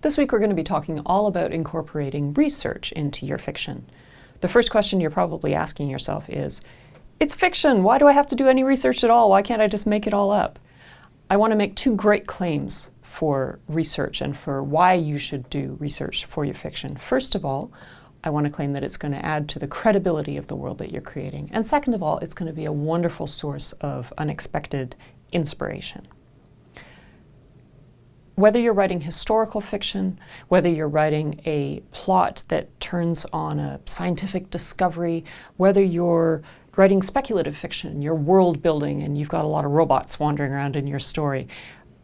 This week we're going to be talking all about incorporating research into your fiction. The first question you're probably asking yourself is, it's fiction! Why do I have to do any research at all? Why can't I just make it all up? I want to make two great claims for research and for why you should do research for your fiction. First of all, I want to claim that it's going to add to the credibility of the world that you're creating. And second of all, it's going to be a wonderful source of unexpected inspiration. Whether you're writing historical fiction, whether you're writing a plot that turns on a scientific discovery, whether you're writing speculative fiction, you're world building and you've got a lot of robots wandering around in your story,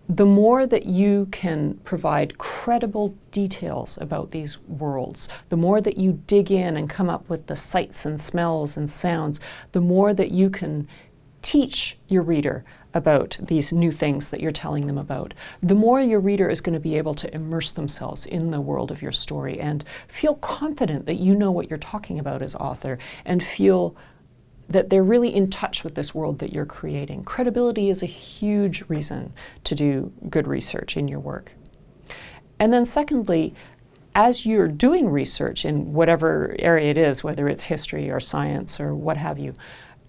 the more that you can provide credible details about these worlds, the more that you dig in and come up with the sights and smells and sounds, the more that you can teach your reader about these new things that you're telling them about, the more your reader is going to be able to immerse themselves in the world of your story and feel confident that you know what you're talking about as author and feel that they're really in touch with this world that you're creating. Credibility is a huge reason to do good research in your work. And then secondly, as you're doing research in whatever area it is, whether it's history or science or what have you,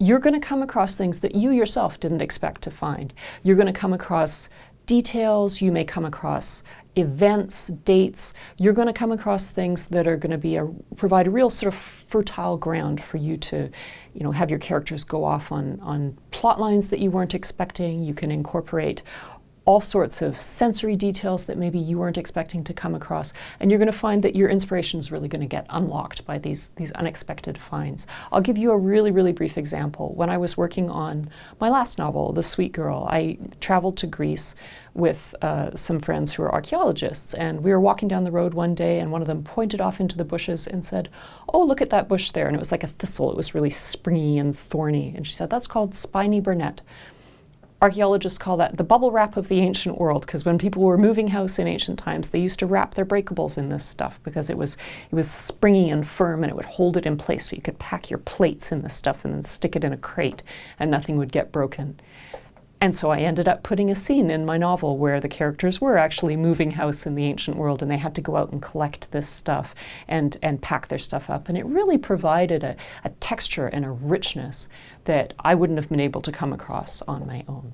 you're going to come across things that you yourself didn't expect to find. You're going to come across details, you may come across events, dates. You're going to come across things that are going to provide a real sort of fertile ground for you to, have your characters go off on plot lines that you weren't expecting. You can incorporate all sorts of sensory details that maybe you weren't expecting to come across, and you're going to find that your inspiration is really going to get unlocked by these unexpected finds. I'll give you a really, really brief example. When I was working on my last novel, The Sweet Girl, I traveled to Greece with some friends who are archaeologists, and we were walking down the road one day and one of them pointed off into the bushes and said, "Oh, look at that bush there," and it was like a thistle. It was really springy and thorny, and she said, "That's called spiny burnet." Archaeologists call that the bubble wrap of the ancient world, because when people were moving house in ancient times, they used to wrap their breakables in this stuff because it was springy and firm and it would hold it in place, so you could pack your plates in this stuff and then stick it in a crate and nothing would get broken. And so I ended up putting a scene in my novel where the characters were actually moving house in the ancient world and they had to go out and collect this stuff and pack their stuff up. And it really provided a texture and a richness that I wouldn't have been able to come across on my own.